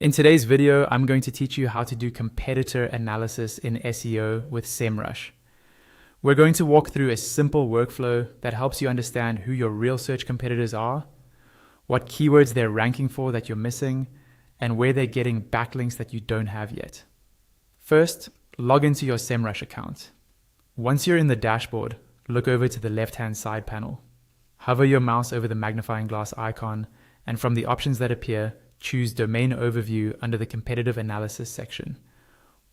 In today's video, I'm going to teach you how to do competitor analysis in SEO with Semrush. We're going to walk through a simple workflow that helps you understand who your real search competitors are, what keywords they're ranking for that you're missing, and where they're getting backlinks that you don't have yet. First, log into your Semrush account. Once you're in the dashboard, look over to the left-hand side panel. Hover your mouse over the magnifying glass icon, and from the options that appear, choose Domain Overview under the Competitive Analysis section.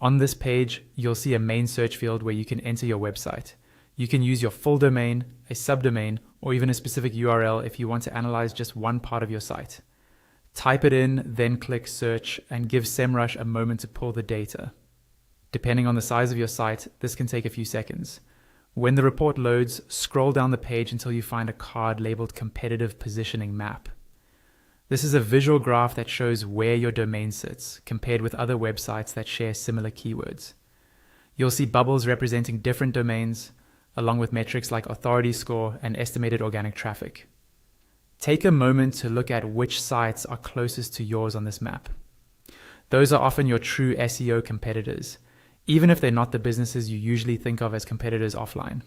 On this page, you'll see a main search field where you can enter your website. You can use your full domain, a subdomain, or even a specific URL if you want to analyze just one part of your site. Type it in, then click Search, and give Semrush a moment to pull the data. Depending on the size of your site, this can take a few seconds. When the report loads, scroll down the page until you find a card labeled Competitive Positioning Map. This is a visual graph that shows where your domain sits compared with other websites that share similar keywords. You'll see bubbles representing different domains, along with metrics like authority score and estimated organic traffic. Take a moment to look at which sites are closest to yours on this map. Those are often your true SEO competitors, even if they're not the businesses you usually think of as competitors offline.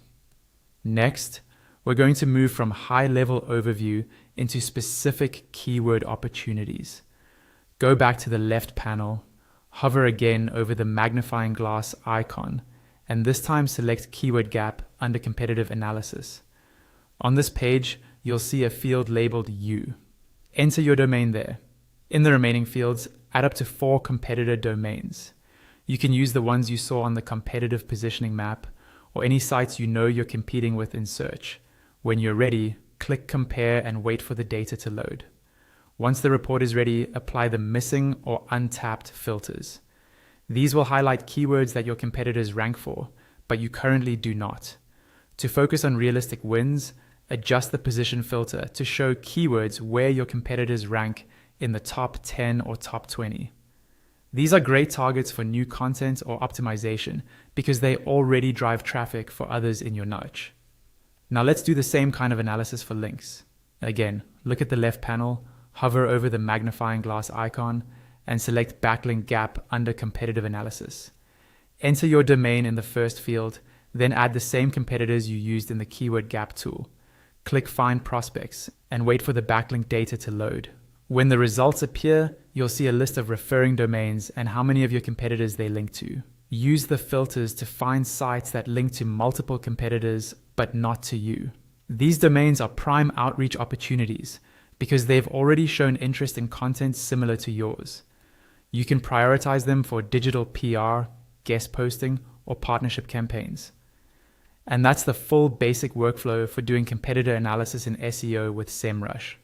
Next, we're going to move from high-level overview into specific keyword opportunities. Go back to the left panel, hover again over the magnifying glass icon, and this time select Keyword Gap under Competitive Analysis. On this page, you'll see a field labeled U. Enter your domain there. In the remaining fields, add up to 4 competitor domains. You can use the ones you saw on the competitive positioning map or any sites you know you're competing with in search. When you're ready, click Compare and wait for the data to load. Once the report is ready, apply the missing or untapped filters. These will highlight keywords that your competitors rank for, but you currently do not. To focus on realistic wins, adjust the position filter to show keywords where your competitors rank in the top 10 or top 20. These are great targets for new content or optimization because they already drive traffic for others in your niche. Now let's do the same kind of analysis for links. Again, look at the left panel, hover over the magnifying glass icon, and select Backlink Gap under Competitive Analysis. Enter your domain in the first field, then add the same competitors you used in the Keyword Gap tool. Click Find Prospects, and wait for the backlink data to load. When the results appear, you'll see a list of referring domains and how many of your competitors they link to. Use the filters to find sites that link to multiple competitors, but not to you. These domains are prime outreach opportunities because they've already shown interest in content similar to yours. You can prioritize them for digital PR, guest posting, or partnership campaigns. And that's the full basic workflow for doing competitor analysis in SEO with Semrush.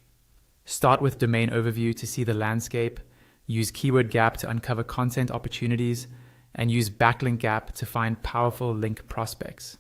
Start with Domain Overview to see the landscape, use Keyword Gap to uncover content opportunities, and use Backlink Gap to find powerful link prospects.